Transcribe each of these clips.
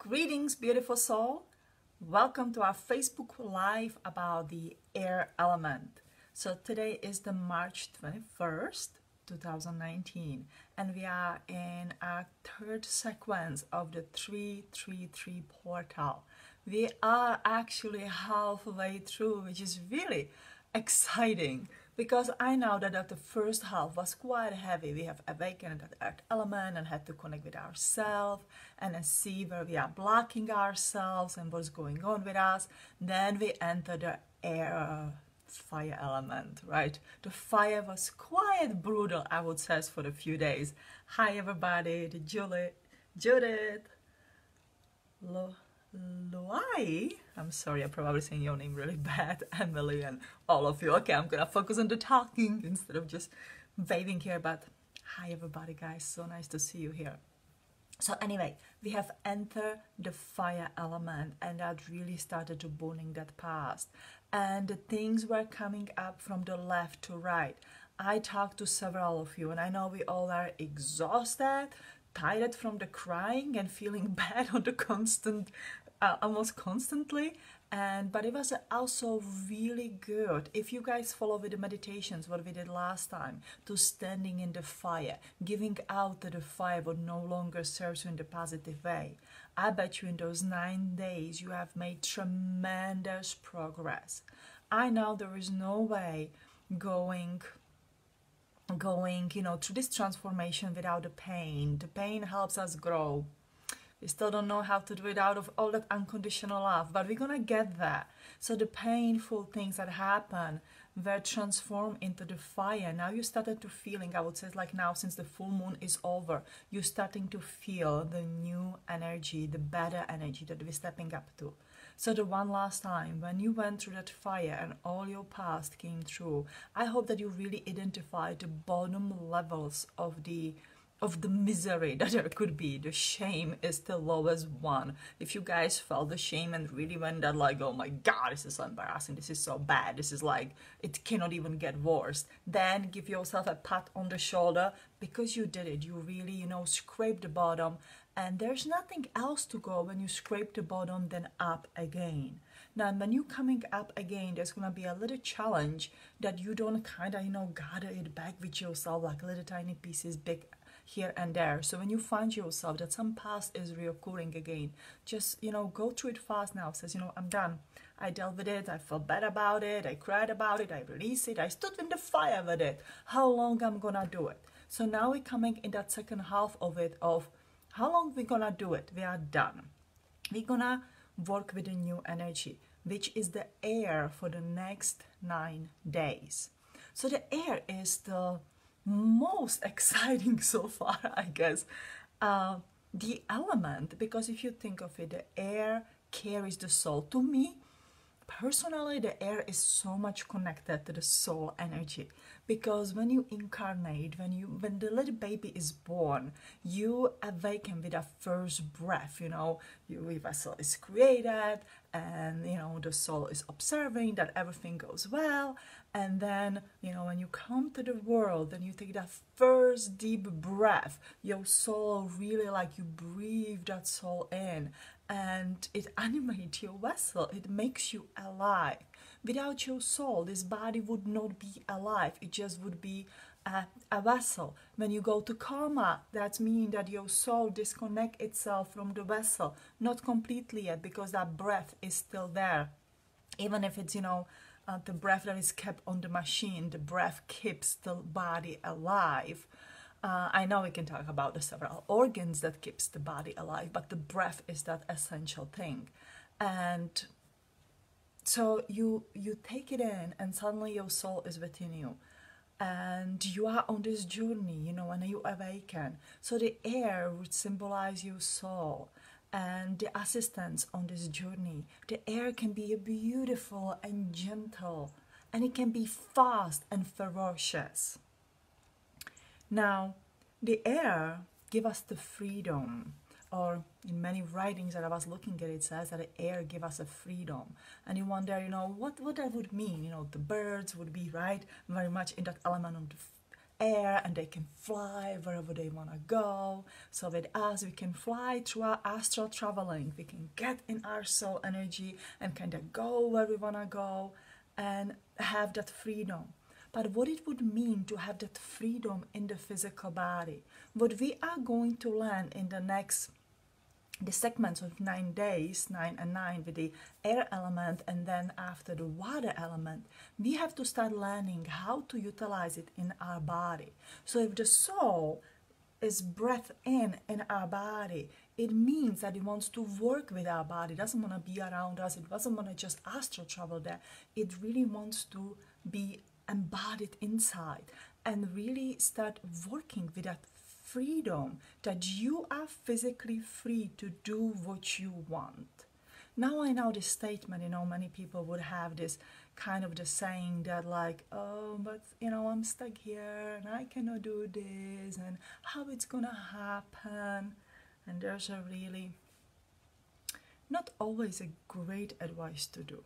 Greetings, beautiful soul. Welcome to our Facebook Live about the air element. So today is the March 21st, 2019, and we are in our third sequence of the 333 portal. We are actually halfway through, which is really exciting because I know that the first half was quite heavy. We have awakened that earth element and had to connect with ourselves and then see where we are blocking ourselves and what's going on with us. Then we enter the air fire element, right? The fire was quite brutal, I would say, for a few days. Hi everybody, the Judith, Luai, I'm sorry, I'm probably saying your name really bad, Emily, and all of you. Okay, I'm gonna focus on the talking instead of just waving here, but hi everybody, guys, so nice to see you here. So anyway, we have entered the fire element, and that really started to burning that past, and the things were coming up from the left to right. I talked to several of you, and I know we all are exhausted, tired from the crying and feeling bad on the constant, almost constantly, but it was also really good if you guys follow with the meditations what we did last time, to standing in the fire, giving out to the fire what no longer serves you in the positive way. I bet you in those 9 days you have made tremendous progress. I know there is no way going through this transformation without the pain. The pain helps us grow. We still don't know how to do it out of all that unconditional love, but we're gonna get there. So the painful things that happen were transformed into the fire. Now you started to feeling, I would say, like now since the full moon is over, you're starting to feel the new energy, the better energy that we're stepping up to. So the one last time when you went through that fire and all your past came through, I hope that you really identified the bottom levels of the misery that there could be. The shame is the lowest one. If you guys felt the shame and really went that like, oh my god, this is so embarrassing, this is so bad, this is like, it cannot even get worse, then give yourself a pat on the shoulder because you did it. You really, scraped the bottom, and there's nothing else to go when you scrape the bottom then up again. Now when you coming up again, there's gonna be a little challenge that you don't gather it back with yourself like little tiny pieces, big here and there. So when you find yourself that some past is reoccurring again, just go through it fast now. Says, I'm done, I dealt with it, I felt bad about it, I cried about it, I released it, I stood in the fire with it. How long I'm gonna do it? So now we're coming in that second half of it, of how long we're gonna do it. We are done. We're gonna work with a new energy, which is the air for the next 9 days. So the air is the most exciting so far, I guess, the element, because if you think of it, the air carries the soul. To me personally, the air is so much connected to the soul energy, because when you incarnate, when the little baby is born, you awaken with a first breath. Your vessel is created, and the soul is observing that everything goes well, and then when you come to the world and you take that first deep breath, your soul really, like, you breathe that soul in, and it animates your vessel, it makes you alive. Without your soul, this body would not be alive, it just would be a vessel. When you go to coma, that means that your soul disconnects itself from the vessel, not completely yet, because that breath is still there. Even if it's the breath that is kept on the machine, the breath keeps the body alive. I know we can talk about the several organs that keeps the body alive, but the breath is that essential thing. And so you take it in, and suddenly your soul is within you, and you are on this journey, and you awaken. So the air would symbolize your soul and the assistance on this journey. The air can be beautiful and gentle, and it can be fast and ferocious. Now, the air gives us the freedom, or in many writings that I was looking at, it says that the air gives us a freedom. And you wonder, what that would mean. The birds would be, right, very much in that element of air and they can fly wherever they want to go. So with us, we can fly through our astral traveling. We can get in our soul energy and kind of go where we want to go and have that freedom. But what it would mean to have that freedom in the physical body, what we are going to learn in the segments of 9 days, 9 and 9 with the air element and then after the water element, we have to start learning how to utilize it in our body. So if the soul is breath in our body, it means that it wants to work with our body. It doesn't want to be around us. It doesn't want to just astral travel there. It really wants to be embodied inside and really start working with that freedom, that you are physically free to do what you want. Now I know this statement, many people would have this kind of the saying that like, oh, but I'm stuck here and I cannot do this and how it's gonna happen. And there's a really not always a great advice to do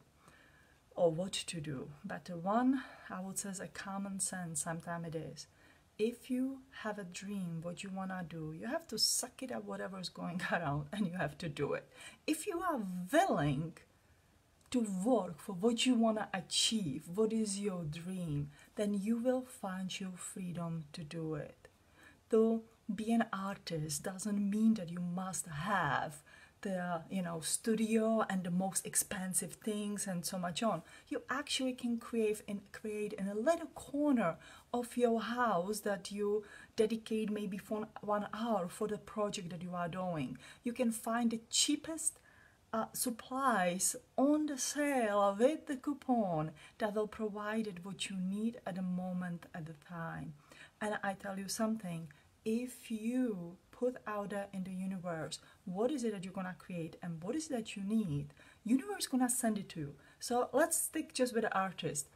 or what to do, but the one I would say is a common sense, sometimes it is. If you have a dream, what you want to do, you have to suck it up whatever is going around and you have to do it. If you are willing to work for what you want to achieve, what is your dream, then you will find your freedom to do it. To be an artist doesn't mean that you must have the studio and the most expensive things and so much on. You actually can create in a little corner of your house that you dedicate maybe for 1 hour for the project that you are doing. You can find the cheapest supplies on the sale with the coupon that will provide it what you need at the moment at the time. And I tell you something, if you put out there in the universe what is it that you're gonna create and what is it that you need, universe is gonna send it to you. So let's stick just with the artist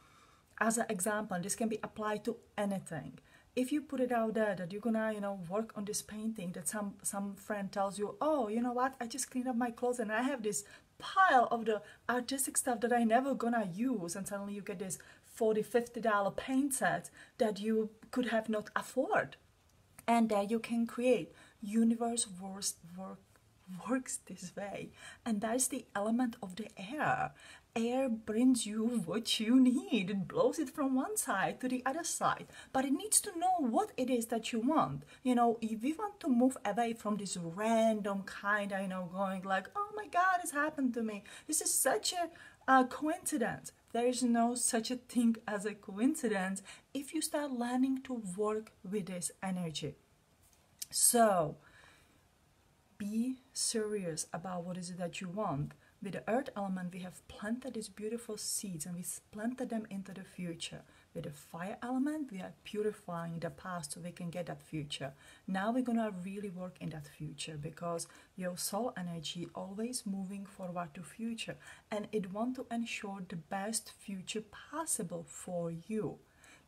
as an example, and this can be applied to anything. If you put it out there that you're gonna work on this painting, that some friend tells you, oh, you know what, I just cleaned up my clothes and I have this pile of the artistic stuff that I never gonna use, and suddenly you get this $40-50 paint set that you could have not afford, and there you can create. Universe works this way, and that's the element of the air. Air brings you what you need. It blows it from one side to the other side, but it needs to know what it is that you want. If we want to move away from this random kind of going like, oh my God, it's happened to me, this is such a coincidence. There is no such a thing as a coincidence if you start learning to work with this energy. So be serious about what is it that you want. With the earth element, we have planted these beautiful seeds and we planted them into the future. With the fire element, we are purifying the past so we can get that future. Now we're going to really work in that future, because your soul energy always moving forward to future, and it want to ensure the best future possible for you.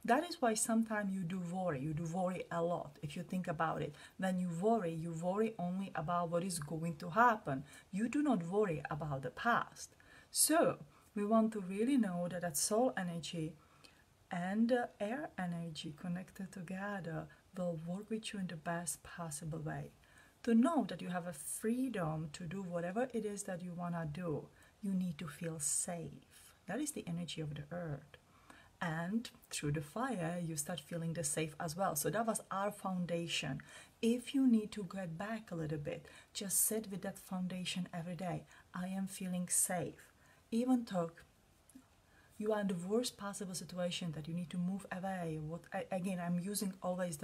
That is why sometimes you do worry a lot. If you think about it, when you worry only about what is going to happen. You do not worry about the past. So we want to really know that soul energy and the air energy connected together will work with you in the best possible way. To know that you have a freedom to do whatever it is that you want to do, you need to feel safe. That is the energy of the earth. And through the fire, you start feeling the safe as well. So that was our foundation. If you need to get back a little bit, just sit with that foundation every day. I am feeling safe. Even though you are in the worst possible situation that you need to move away. Again, I'm using always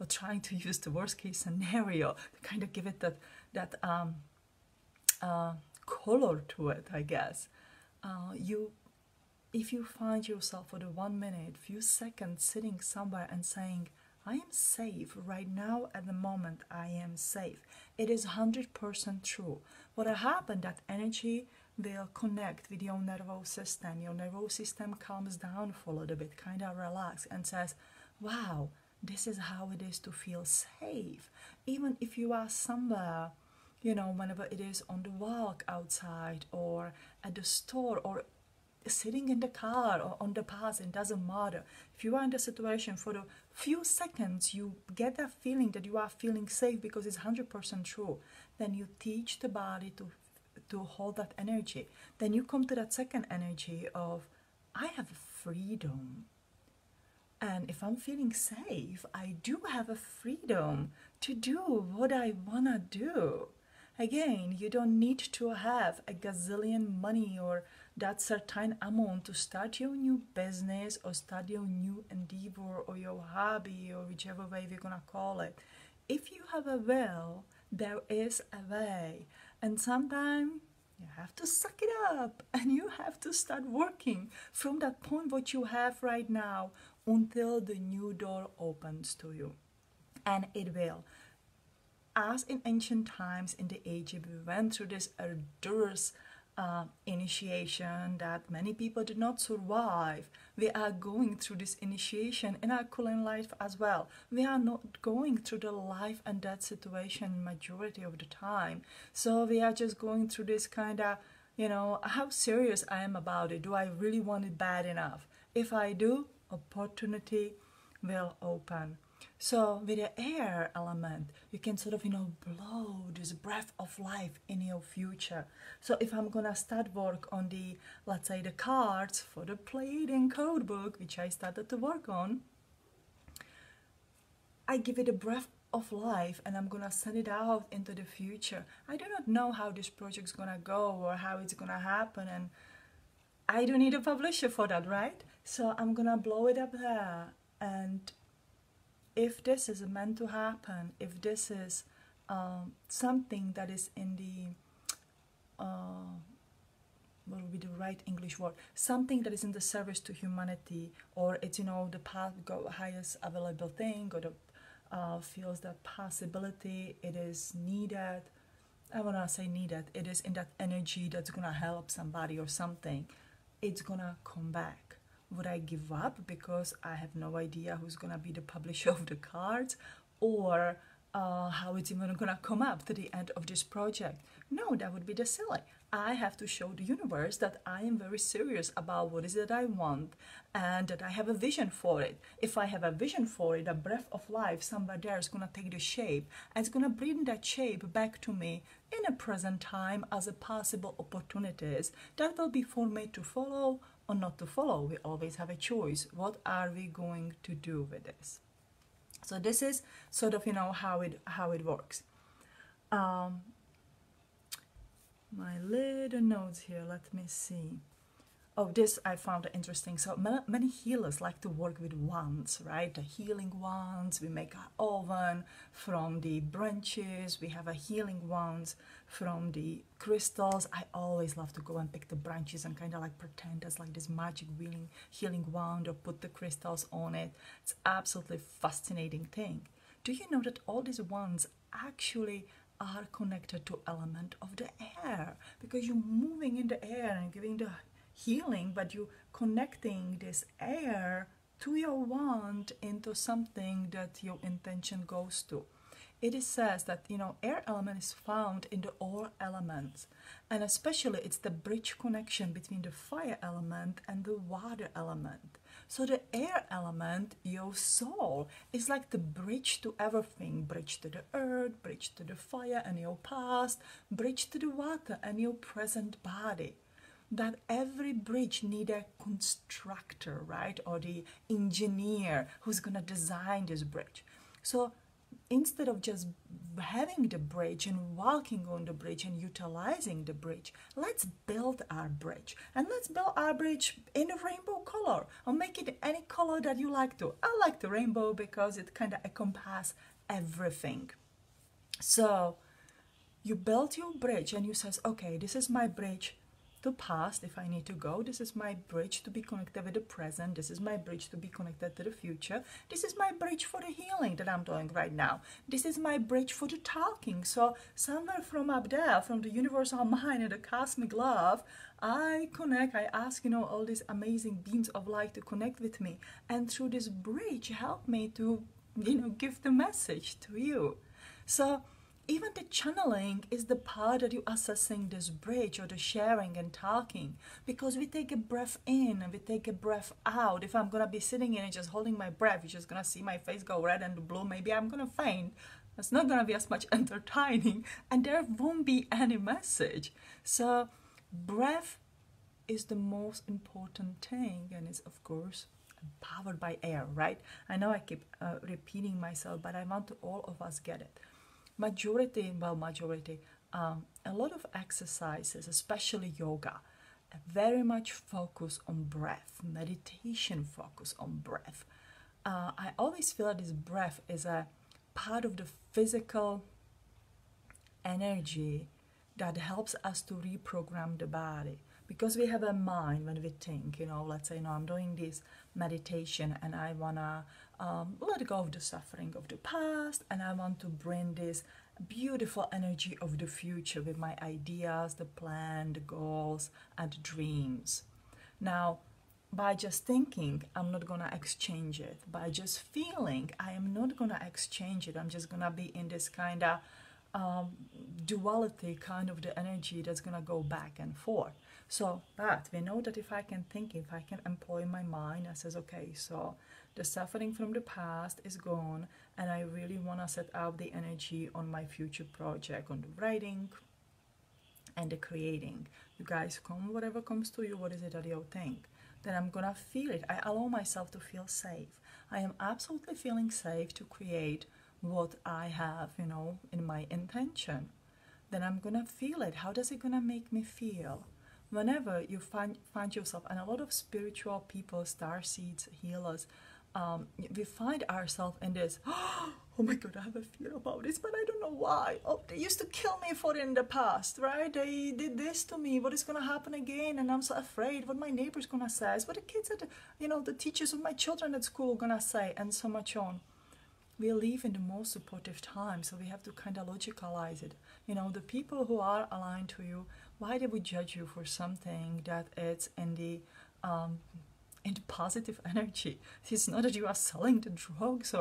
trying to use the worst case scenario to kind of give it that color to it, I guess. If you find yourself for the 1 minute, few seconds sitting somewhere and saying, I am safe right now at the moment, I am safe. It is 100% true. What happened, that energy will connect with your nervous system. Your nervous system calms down for a little bit, kind of relax and says, wow, this is how it is to feel safe. Even if you are somewhere, whenever it is on the walk outside or at the store or sitting in the car or on the bus, it doesn't matter. If you are in the situation for a few seconds, you get that feeling that you are feeling safe because it's 100% true. Then you teach the body to hold that energy. Then you come to that second energy of, I have freedom. And if I'm feeling safe, I do have a freedom to do what I want to do. Again, you don't need to have a gazillion money or that certain amount to start your new business or start your new endeavor or your hobby or whichever way we're gonna call it. If you have a will, there is a way. And sometimes you have to suck it up and you have to start working from that point what you have right now until the new door opens to you. And it will. As in ancient times in the Egypt, we went through this arduous initiation that many people did not survive. We are going through this initiation in our current life as well. We are not going through the life and death situation majority of the time. So we are just going through this kind of, how serious I am about it. Do I really want it bad enough? If I do, opportunity will open. So with the air element, you can sort of, blow this breath of life in your future. So if I'm gonna start work on the, let's say, the cards for the Pleiadian code book, which I started to work on, I give it a breath of life and I'm gonna send it out into the future. I do not know how this project's gonna go or how it's gonna happen, and I don't need a publisher for that, right? So I'm gonna blow it up there, and if this is meant to happen, if this is something that is in the, what would be the right English word? Something that is in the service to humanity, or it's, the path, highest available thing, or the feels that possibility, it is needed. I want to say needed. It is in that energy that's going to help somebody or something. It's going to come back. Would I give up because I have no idea who's going to be the publisher of the cards, or how it's even going to come up to the end of this project? No, that would be the silly. I have to show the universe that I am very serious about what is it I want and that I have a vision for it. If I have a vision for it, a breath of life, somewhere there is going to take the shape and it's going to bring that shape back to me in a present time as a possible opportunities that will be for me to follow or not to follow. We always have a choice. What are we going to do with this? So this is sort of, how it works. My little notes here, let me see. Oh, this I found interesting. So many healers like to work with wands, right? The healing wands. We make our oven from the branches. We have a healing wands from the crystals. I always love to go and pick the branches and kind of like pretend as like this magic healing wand or put the crystals on it. It's absolutely fascinating thing. Do you know that all these wands actually are connected to element of the air? Because you're moving in the air and giving the healing, but you connecting this air to your wand into something that your intention goes to. It is says that air element is found in the all elements, and especially it's the bridge connection between the fire element and the water element. So the air element, your soul, is like the bridge to everything. Bridge to the earth, bridge to the fire and your past, bridge to the water and your present body. That every bridge need a constructor, right? Or the engineer who's gonna design this bridge. So instead of just having the bridge and walking on the bridge and utilizing the bridge, let's build our bridge. And let's build our bridge in a rainbow color, or make it any color that you like to. I like the rainbow because it kind of encompasses everything. So you build your bridge and you says, okay, this is my bridge to past if I need to go. This is my bridge to be connected with the present. This is my bridge to be connected to the future. This is my bridge for the healing that I'm doing right now. This is my bridge for the talking. So somewhere from up there, from the universal mind and the cosmic love, I connect, I ask, all these amazing beams of light to connect with me. And through this bridge, help me to, give the message to you. So even the channeling is the part that you assessing this bridge or the sharing and talking, because we take a breath in and we take a breath out. If I'm gonna be sitting in and just holding my breath, you're just gonna see my face go red and blue. Maybe I'm gonna faint. It's not gonna be as much entertaining, and there won't be any message. So breath is the most important thing, and it's of course powered by air, right? I know I keep repeating myself, but I want all of us get it. Majority, a lot of exercises, especially yoga, very much focus on breath, meditation focus on breath. I always feel that this breath is a part of the physical energy that helps us to reprogram the body. Because we have a mind when we think, let's say, I'm doing this meditation and I want to let go of the suffering of the past, and I want to bring this beautiful energy of the future with my ideas, the plan, the goals, and the dreams. Now, by just thinking, I'm not going to exchange it. By just feeling, I am not going to exchange it. I'm just going to be in this kind of duality, kind of the energy that's going to go back and forth. So, but we know that if I can think, if I can employ my mind, I says, okay, so the suffering from the past is gone, and I really want to set out the energy on my future project, on the writing and the creating. You guys come, whatever comes to you, what is it that you think? Then I'm gonna feel it. I allow myself to feel safe. I am absolutely feeling safe to create what I have, in my intention. Then I'm gonna feel it. How does it gonna make me feel? Whenever you find yourself, and a lot of spiritual people, star seeds, healers, we find ourselves in this, oh my God, I have a fear about this, but I don't know why. Oh, they used to kill me for it in the past, right? They did this to me. What is going to happen again? And I'm so afraid what my neighbor's going to say, what the kids, the teachers of my children at school are going to say, and so much on. We live in the most supportive time, so we have to kind of logicalize it. The people who are aligned to you, why they would judge you for something that it's in the positive energy. It's not that you are selling the drugs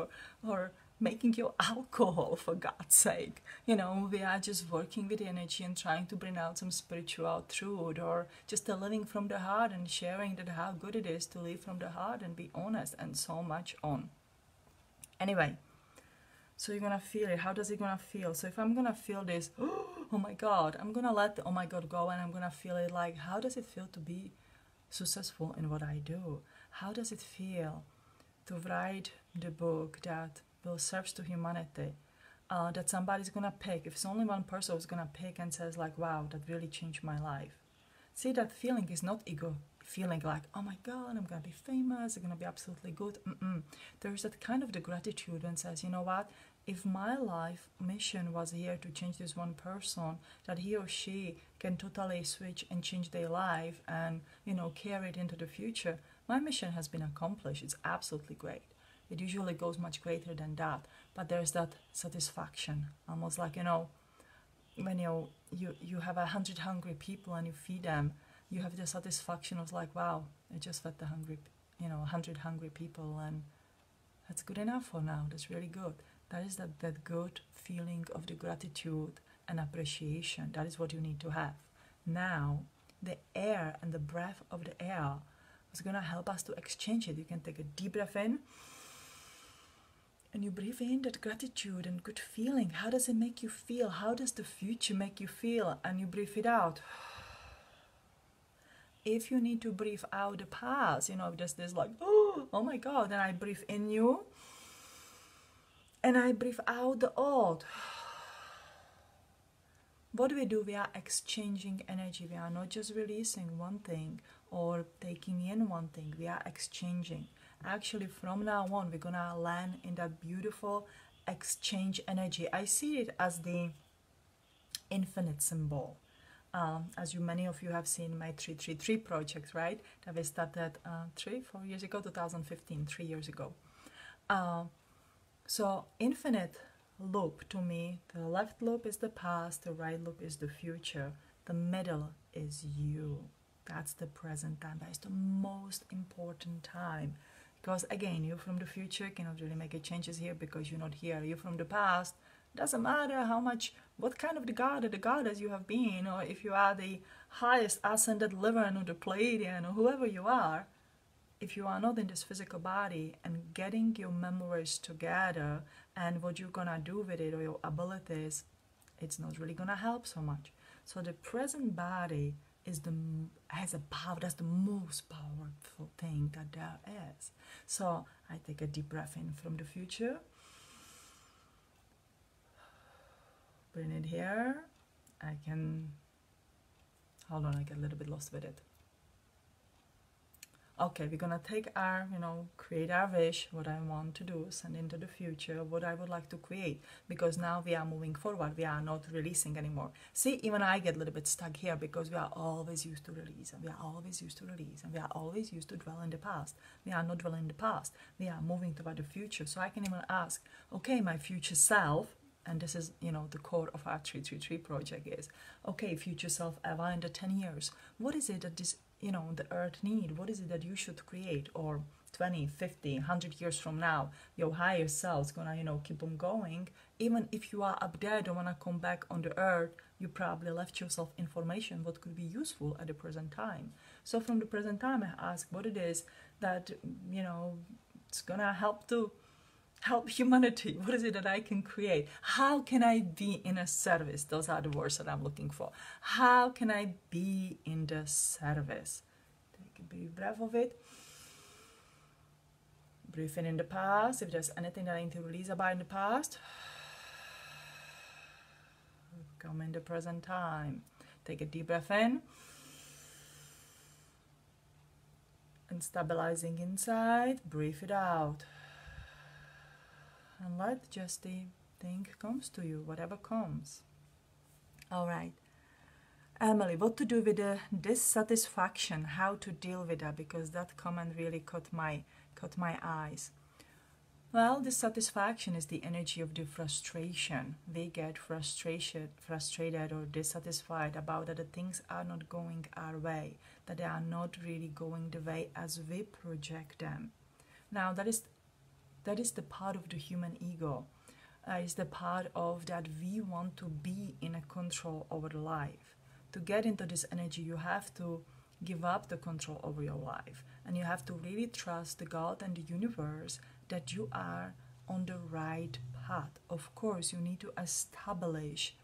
or making your alcohol, for God's sake. We are just working with the energy and trying to bring out some spiritual truth, or just living from the heart and sharing that how good it is to live from the heart and be honest, and so much on. Anyway, so you're gonna feel it. How does it gonna feel? So if I'm gonna feel this, oh my God, I'm gonna let the oh my God go, and I'm gonna feel it like, how does it feel to be successful in what I do? How does it feel to write the book that will serve to humanity, that somebody's gonna pick? If it's only one person who's gonna pick and says like, wow, that really changed my life. See, that feeling is not ego feeling like, oh my God, I'm gonna be famous, I'm gonna be absolutely good. There's that kind of the gratitude and says, you know what, if my life mission was here to change this one person, that he or she can totally switch and change their life and carry it into the future, my mission has been accomplished. It's absolutely great. It usually goes much greater than that, but there's that satisfaction, almost like when you have 100 hungry people and you feed them, you have the satisfaction of like, wow, I just fed the 100 hungry people, and that's good enough for now. That's really good. That is that good feeling of the gratitude and appreciation. That is what you need to have. Now, the air and the breath of the air is going to help us to exchange it. You can take a deep breath in, and you breathe in that gratitude and good feeling. How does it make you feel? How does the future make you feel? And you breathe it out. If you need to breathe out the past, just this like, oh my God, then I breathe in you, and I breathe out the old. What do? We are exchanging energy. We are not just releasing one thing or taking in one thing. We are exchanging. Actually, from now on, we're going to land in that beautiful exchange energy. I see it as the infinite symbol. As many of you have seen my 333 project, right? That we started 3-4 years ago, 2015, 3 years ago. So infinite loop to me, the left loop is the past, the right loop is the future, the middle is you. That's the present time. That is the most important time. Because again, you from the future cannot really make changes here because you're not here. You from the past, Doesn't matter how much, what kind of the god or the goddess you have been, or if you are the highest ascended living or the Pleiadian or whoever you are, if you are not in this physical body and getting your memories together and what you're gonna do with it or your abilities, it's not really gonna help so much. So the present body has a power. That's the most powerful thing that there is. So I take a deep breath in from the future. Bring it here. I can, hold on, I get a little bit lost with it. Okay, we're gonna take our, create our wish, what I want to do, send into the future, what I would like to create, because now we are moving forward, we are not releasing anymore. See, even I get a little bit stuck here because we are always used to release, and we are always used to release, and we are always used to dwell in the past. We are not dwelling in the past, we are moving toward the future. So I can even ask, okay, my future self, and this is, the core of our 333 project is, okay, future self, Eva, in the 10 years, what is it that this the earth need? What is it that you should create? Or 20, 50, 100 years from now, your higher self's gonna, keep on going. Even if you are up there, don't wanna come back on the earth, you probably left yourself information what could be useful at the present time. So from the present time, I ask what it is that, it's gonna help humanity. What is it that I can create? How can I be in a service? Those are the words that I'm looking for. How can I be in the service? Take a big breath of it. Breathe in the past. If there's anything that I need to release about in the past, come in the present time. Take a deep breath in. And stabilizing inside, breathe it out. And let just the thing comes to you, whatever comes. All right. Emily, what to do with the dissatisfaction, how to deal with that, because that comment really caught my eyes. Well, dissatisfaction is the energy of the frustration. We get frustrated or dissatisfied about that the things are not going our way, that they are not really going the way as we project them. Now, that is the part of the human ego. Is the part of that we want to be in a control over life. To get into this energy, you have to give up the control over your life. And you have to really trust the God and the universe that you are on the right path. Of course, you need to establish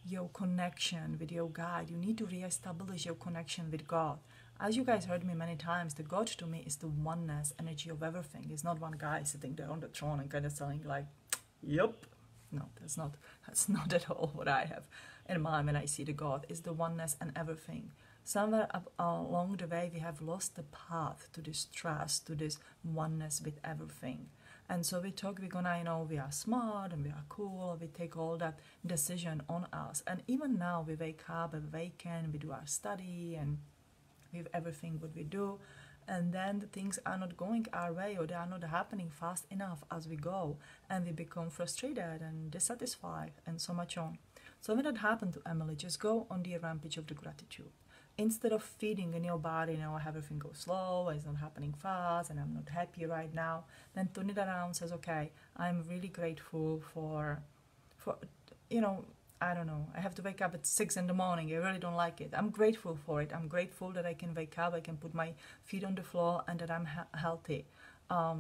your connection with your God. You need to re-establish your connection with God. As you guys heard me many times, the God to me is the oneness energy of everything. It's not one guy sitting there on the throne and kind of saying like, yep. No, that's not at all what I have in mind when I see the God. It's the oneness and everything. Somewhere along the way, we have lost the path to this trust, to this oneness with everything. And so we're gonna, we are smart and we are cool, we take all that decision on us. And even now we wake up, we awaken, we do our study and with everything what we do, and then the things are not going our way or they are not happening fast enough as we go, and we become frustrated and dissatisfied and so much on. So when that happened to Emily, just go on the rampage of the gratitude. Instead of feeding in your body, everything goes slow, it's not happening fast, and I'm not happy right now, then turn it around, says, okay, I'm really grateful for I don't know, I have to wake up at 6 in the morning. I really don't like it. I'm grateful for it. I'm grateful that I can wake up, I can put my feet on the floor, and that I'm healthy. I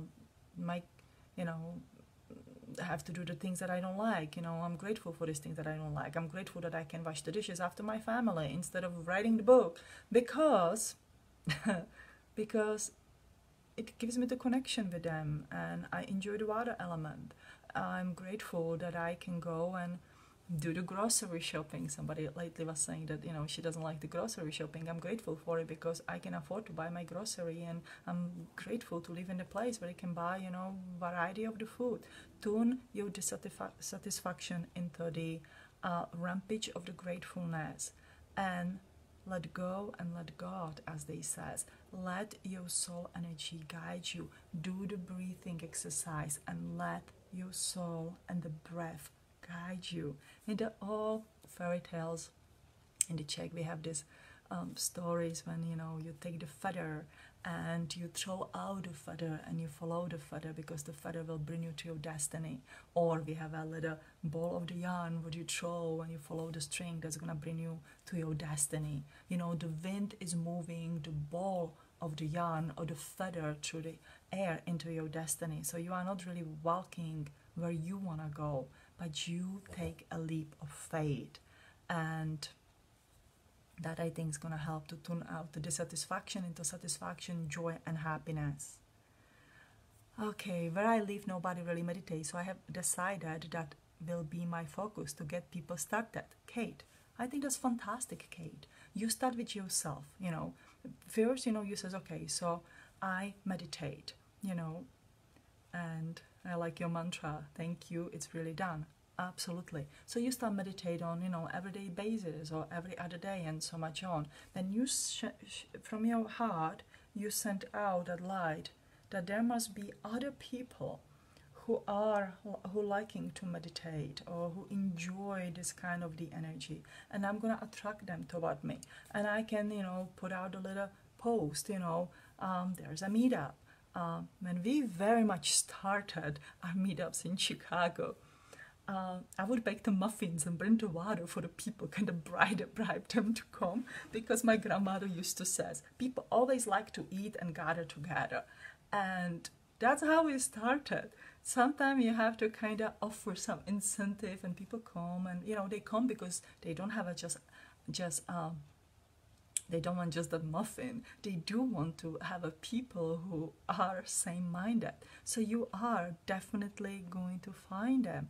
have to do the things that I don't like. I'm grateful for these things that I don't like. I'm grateful that I can wash the dishes after my family instead of writing the book, because it gives me the connection with them, and I enjoy the water element. I'm grateful that I can go and do the grocery shopping. Somebody lately was saying that she doesn't like the grocery shopping. I'm grateful for it because I can afford to buy my grocery, and I'm grateful to live in a place where I can buy variety of the food. Turn your dissatisfaction into the rampage of the gratefulness, and let go and let God, as they says. Let your soul energy guide you. Do the breathing exercise and let your soul and the breath guide you. And they're all fairy tales. In the Czech we have these stories when you take the feather and you throw out the feather and you follow the feather, because the feather will bring you to your destiny. Or we have a little ball of the yarn what you throw and you follow the string, that's gonna bring you to your destiny. You know, the wind is moving the ball of the yarn or the feather through the air into your destiny. So you are not really walking where you want to go, but you take a leap of faith. And that, I think, is going to help to tune out the dissatisfaction into satisfaction, joy, and happiness. Okay, where I live, nobody really meditates, so I have decided that will be my focus to get people started. Kate, I think that's fantastic, Kate. You start with yourself, you know. First, you know, you says, okay, so I meditate, you know, and I like your mantra, thank you, it's really done. Absolutely. So you start meditate on, you know, everyday basis or every other day and so much on. Then you, from your heart, you send out that light that there must be other people who liking to meditate or who enjoy this kind of the energy, and I'm gonna attract them toward me. And I can, you know, put out a little post, you know, there's a meetup. When we very much started our meetups in Chicago, I would bake the muffins and bring the water for the people, kind of bribe them to come, because my grandmother used to say, people always like to eat and gather together. And that's how we started. Sometimes you have to kind of offer some incentive, and people come, and you know, they come because they don't have they don't want just a muffin. They do want to have a people who are same-minded. So you are definitely going to find them.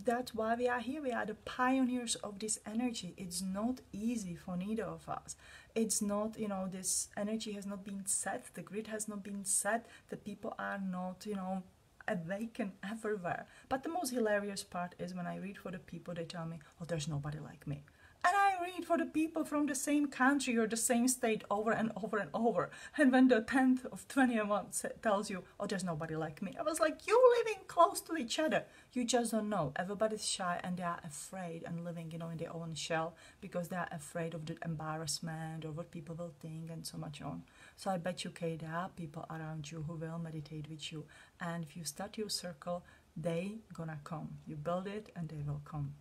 That's why we are here. We are the pioneers of this energy. It's not easy for neither of us. It's not, you know, this energy has not been set. The grid has not been set. The people are not, you know, awakened everywhere. But the most hilarious part is when I read for the people, they tell me, oh, there's nobody like me. And I read for the people from the same country or the same state over and over and over. And when the 10th of 21 tells you, oh, there's nobody like me, I was like, you living close to each other. You just don't know. Everybody's shy and they are afraid and living, you know, in their own shell, because they are afraid of the embarrassment or what people will think and so much on. So I bet you, Kate, there are people around you who will meditate with you. And if you start your circle, they gonna come. You build it and they will come.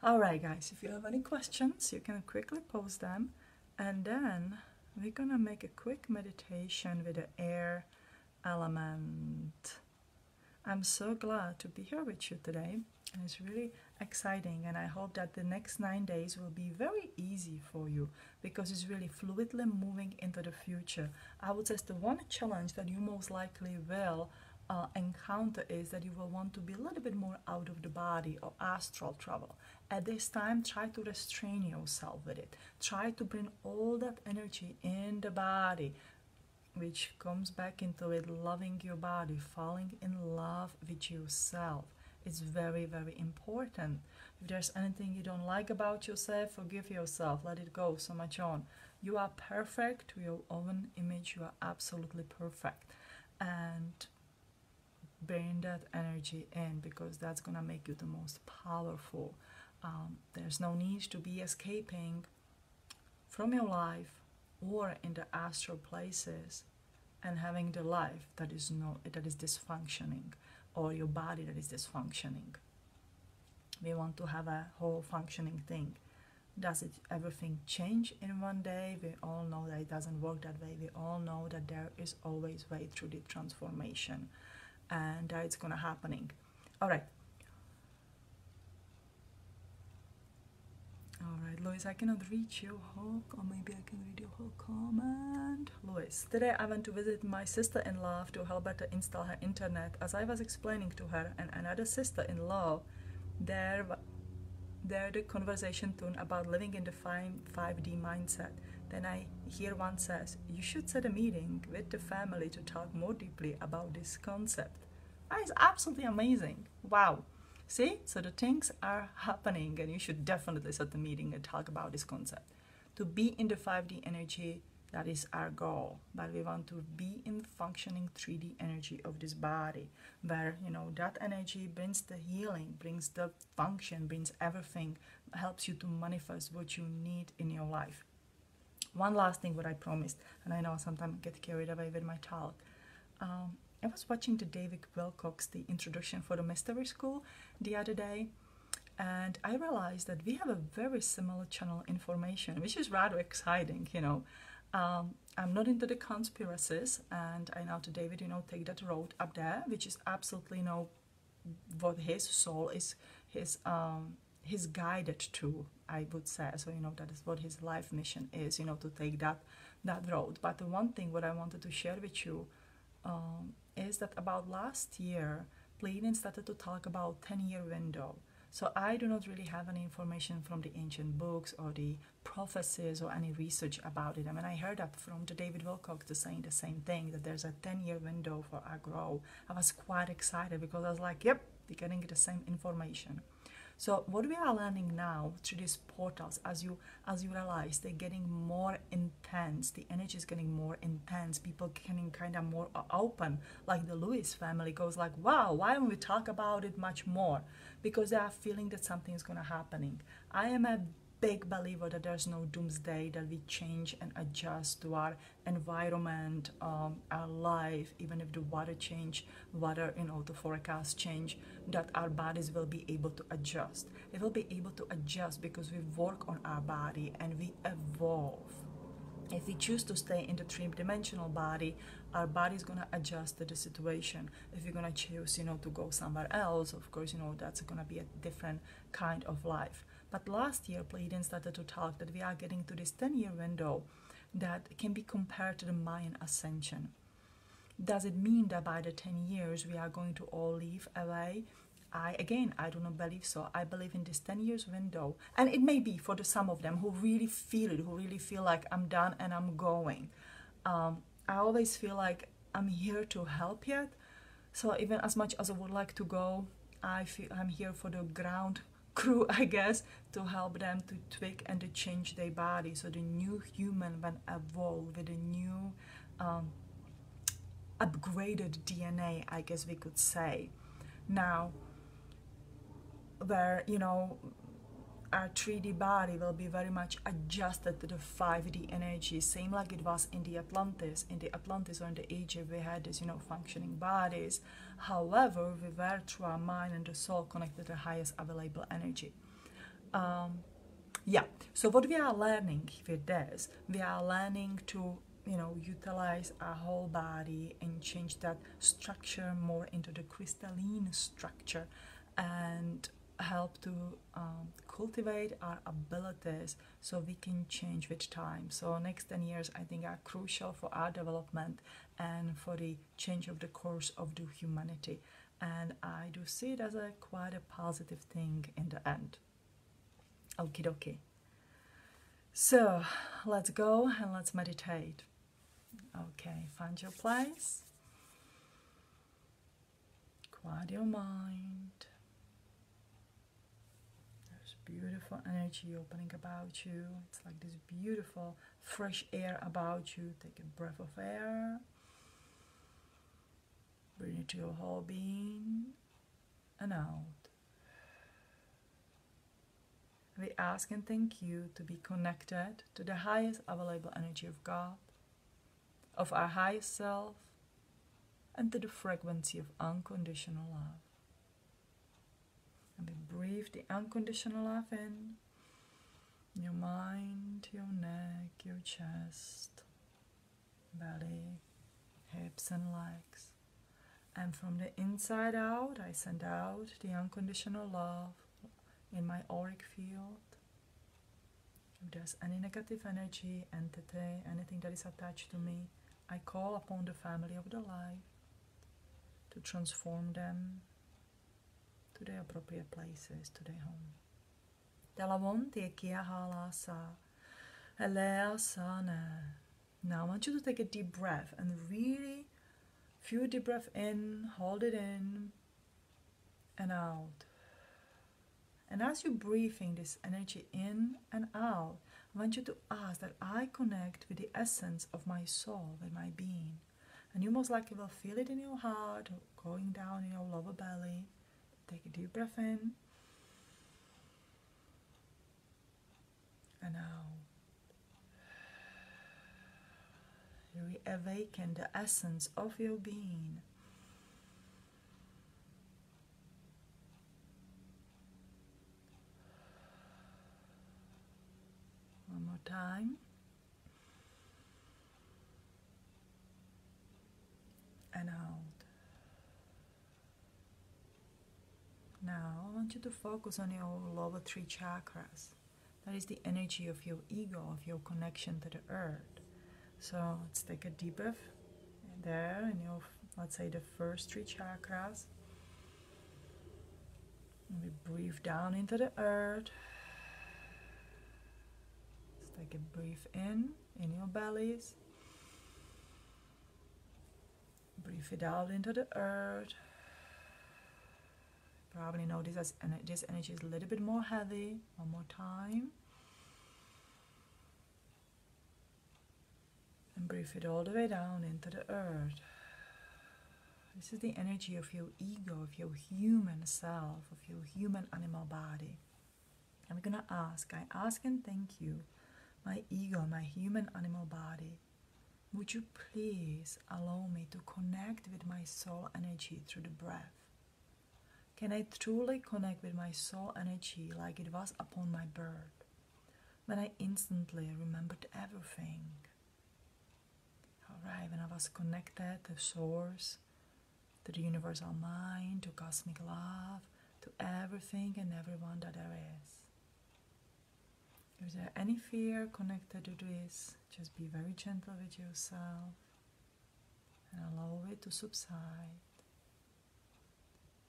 Alright guys, if you have any questions, you can quickly post them, and then we're gonna make a quick meditation with the air element. I'm so glad to be here with you today, and it's really exciting, and I hope that the next 9 days will be very easy for you, because it's really fluidly moving into the future. I would say the one challenge that you most likely will encounter is that you will want to be a little bit more out of the body or astral travel. At this time, try to restrain yourself with it. Try to bring all that energy in the body, which comes back into it, loving your body, falling in love with yourself. It's very, very important. If there's anything you don't like about yourself, forgive yourself, let it go, so much on. You are perfect to your own image. You are absolutely perfect. And bring that energy in, because that's gonna make you the most powerful. There's no need to be escaping from your life or in the astral places and having the life that is dysfunctioning, or your body that is dysfunctioning. We want to have a whole functioning thing. Does it everything change in one day? We all know that it doesn't work that way. We all know that there is always way through the transformation, and that it's gonna happening. All right, Louis, I cannot read your whole, or maybe I can read your whole comment. Louis, today I went to visit my sister-in-law to help her to install her internet. As I was explaining to her and another sister-in-law, there the conversation turned about living in the 5D mindset. Then I hear one says, you should set a meeting with the family to talk more deeply about this concept. That is absolutely amazing. Wow. See, so the things are happening, and you should definitely set a meeting and talk about this concept. To be in the 5D energy, that is our goal. But we want to be in functioning 3D energy of this body, where, you know, that energy brings the healing, brings the function, brings everything, helps you to manifest what you need in your life. One last thing what I promised, and I know sometimes I get carried away with my talk. I was watching the David Wilcox, the introduction for the mystery school the other day, and I realized that we have a very similar channel information, which is rather exciting, you know. I'm not into the conspiracies, and I know to David, you know, take that road up there, which is absolutely, you know, what his soul is, his guided to, I would say. So, you know, that is what his life mission is, you know, to take that road. But the one thing what I wanted to share with you is that about last year, Pleiadians started to talk about 10-year window. So I do not really have any information from the ancient books or the prophecies or any research about it. I mean, I heard that from the David Wilcox saying the same thing, that there's a 10-year window for our grow. I was quite excited because I was like, yep, we're getting the same information. So what we are learning now through these portals, as you realize, they're getting more intense. The energy is getting more intense. People getting kind of more open. Like the Lewis family goes like, wow, why don't we talk about it much more? Because they are feeling that something is going to happening. I am a big believer that there's no doomsday, that we change and adjust to our environment, our life, even if the weather change, you know, the forecast change, that our bodies will be able to adjust. It will be able to adjust because we work on our body and we evolve. If we choose to stay in the three-dimensional body, our body is going to adjust to the situation. If we're going to choose, you know, to go somewhere else, of course, you know, that's going to be a different kind of life. But last year, Pleiadians started to talk that we are getting to this 10-year window that can be compared to the Mayan ascension. Does it mean that by the 10 years we are going to all leave away? I do not believe so. I believe in this 10 years window. And it may be for some of them who really feel it, who really feel like I'm done and I'm going. I always feel like I'm here to help yet. So even as much as I would like to go, I feel I'm here for the ground crew, I guess, to help them to tweak and to change their body so the new human will evolve with a new upgraded DNA, I guess we could say. Now, where, you know, our 3D body will be very much adjusted to the 5D energy, same like it was in the Atlantis. In the Atlantis or in the Egypt, we had this, you know, functioning bodies. However, we were through our mind and the soul connected to the highest available energy. Yeah, so what we are learning with this, we are learning to, you know, utilize our whole body and change that structure more into the crystalline structure and help to cultivate our abilities so we can change with time. So next 10 years, I think, are crucial for our development and for the change of the course of the humanity. And I do see it as a quite a positive thing in the end. Okie dokie. So let's go and let's meditate. Okay, find your place. Quiet your mind. Beautiful energy opening about you. It's like this beautiful fresh air about you. Take a breath of air. Bring it to your whole being and out. We ask and thank you to be connected to the highest available energy of God, of our highest self, and to the frequency of unconditional love. And we breathe the unconditional love in your mind, your neck, your chest, belly, hips and legs. And from the inside out, I send out the unconditional love in my auric field. If there's any negative energy, entity, anything that is attached to me, I call upon the family of the light to transform them to the appropriate places, to their home. Now I want you to take a deep breath and really feel deep breath in, hold it in and out. And as you're breathing this energy in and out, I want you to ask that I connect with the essence of my soul, with my being. And you most likely will feel it in your heart, going down in your lower belly. Take a deep breath in and out. reawaken the essence of your being. One more time. And out. Now I want you to focus on your lower 3 chakras. That is the energy of your ego, of your connection to the earth. So let's take a deep breath there in your, let's say, the first 3 chakras. And we breathe down into the earth. Let's take a breath in your bellies. Breathe it out into the earth. Probably notice as this energy is a little bit more heavy. One more time. And breathe it all the way down into the earth. This is the energy of your ego, of your human self, of your human animal body. I'm gonna ask, I ask and thank you, my ego, my human animal body. Would you please allow me to connect with my soul energy through the breath? Can I truly connect with my soul energy like it was upon my birth, when I instantly remembered everything? Alright, when I was connected to Source, to the universal mind, to cosmic love, to everything and everyone that there is. Is there any fear connected to this? Just be very gentle with yourself and allow it to subside.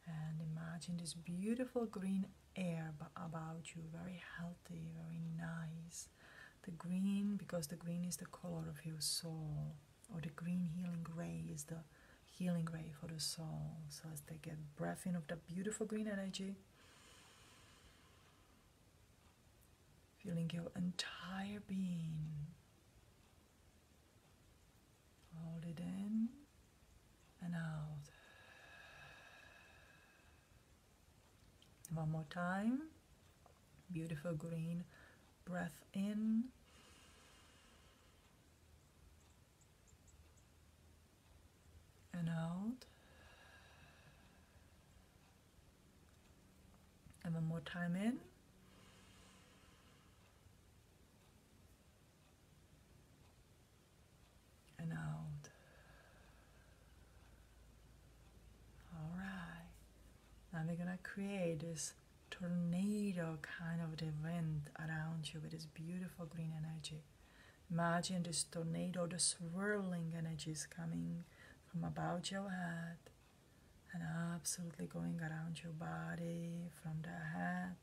And imagine this beautiful green air about you, very healthy, very nice. The green, because the green is the color of your soul, or the green healing ray is the healing ray for the soul. So let's take a breath in of that beautiful green energy. Feeling your entire being. Hold it in and out. One more time. Beautiful green breath in. And out. And one more time in. And out. All right. Now we're gonna create this tornado kind of the wind around you with this beautiful green energy. Imagine this tornado, the swirling energies coming from about your head and absolutely going around your body, from the head,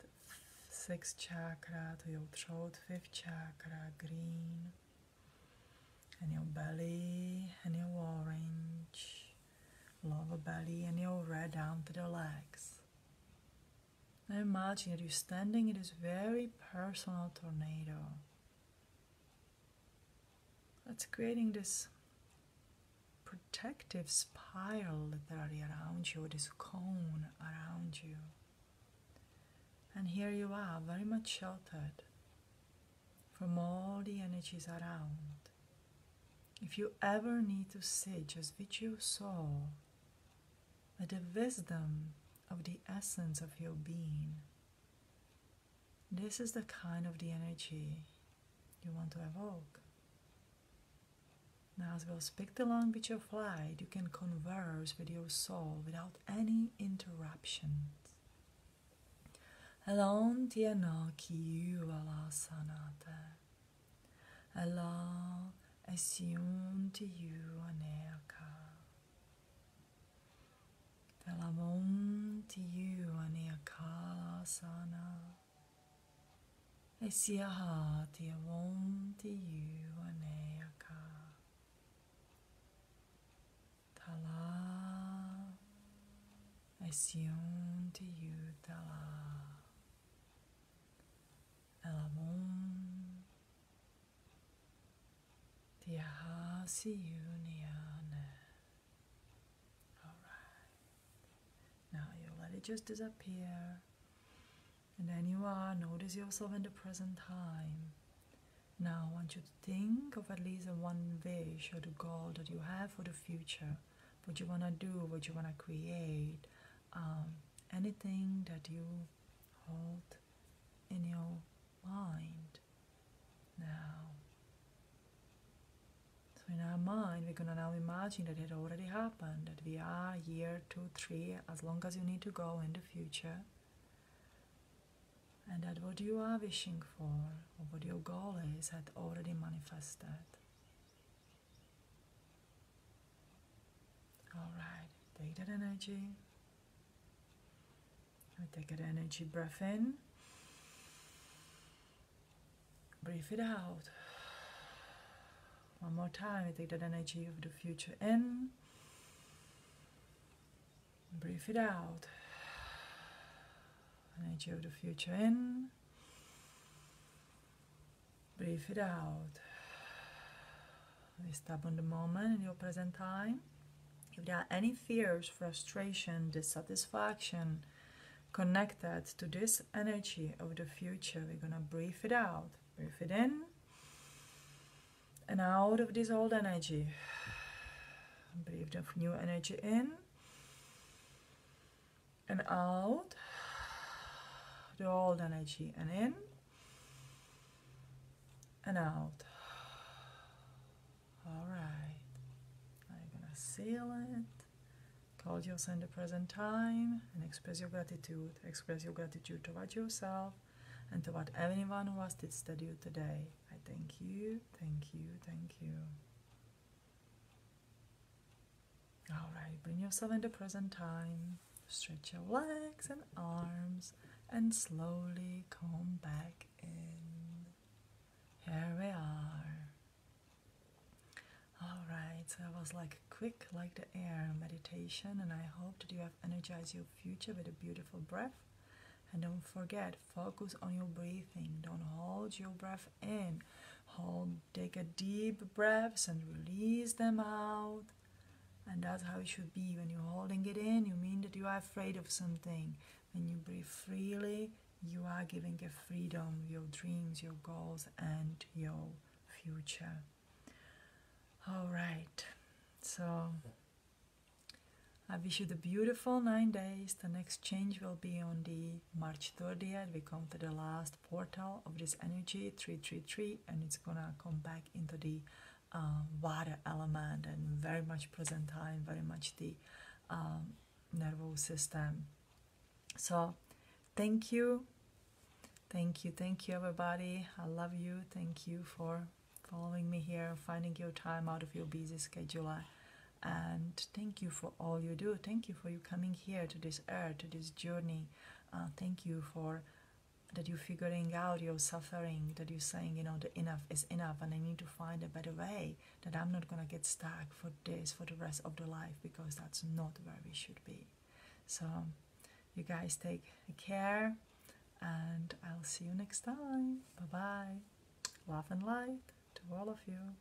the 6th chakra to your throat, 5th chakra, green, and your belly and your orange, lower belly and your red down to the legs. Now imagine that you're standing in this very personal tornado. It's creating this protective spiral literally around you, this cone around you. And here you are, very much sheltered from all the energies around. If you ever need to sit just with your soul, with the wisdom of the essence of your being, this is the kind of the energy you want to evoke. Now as we'll speak along with your flight, you can converse with your soul without any interruptions. Alon tiana ki ala sanate. Allah esion to you aneka. Telamon to you aneka sana. Esiaha tiawon to you aneka. Tala esion to you tala. Elamon tiaha si you niane. Alright. Now you let it just disappear. And then you are, notice yourself in the present time. Now I want you to think of at least one wish or the goal that you have for the future, what you want to do, what you want to create, anything that you hold in your mind now. So in our mind, we're going to now imagine that it already happened, that we are year 2, 3, as long as you need to go in the future, and that what you are wishing for, or what your goal is, had already manifested. Alright, take that energy. We take that energy breath in. Breathe it out. One more time, we take that energy of the future in. Breathe it out. Energy of the future in. Breathe it out. We stop on the moment in your present time. If there are any fears, frustration, dissatisfaction connected to this energy of the future, we're gonna breathe it out. Breathe it in and out of this old energy. Breathe the new energy in and out the old energy, and in and out. Alright, now you're gonna seal it. Call yourself in the present time and express your gratitude. Express your gratitude towards yourself and toward anyone who has assisted you today. I thank you, thank you, thank you. Alright, bring yourself in the present time. Stretch your legs and arms and slowly come back in. Here we are. Alright, so that was like a quick, like the air meditation, and I hope that you have energized your future with a beautiful breath. And don't forget, focus on your breathing. Don't hold your breath in. Take a deep breaths and release them out. And that's how it should be. When you're holding it in, you mean that you are afraid of something. When you breathe freely, you are giving a freedom, your dreams, your goals, and your future. Alright, so I wish you the beautiful 9 days. The next change will be on the March 30th. We come to the last portal of this energy, 333, and it's gonna come back into the water element, and very much present time, very much the nervous system. So thank you everybody. I love you. Thank you for following me here, finding your time out of your busy schedule, and thank you for all you do. Thank you for you coming here to this earth, to this journey. Thank you for that you're figuring out your suffering, that you're saying, you know, the enough is enough and I need to find a better way, that I'm not gonna get stuck for this for the rest of the life, because that's not where we should be. So you guys take care, and I'll see you next time. Bye bye. Love and light to all of you.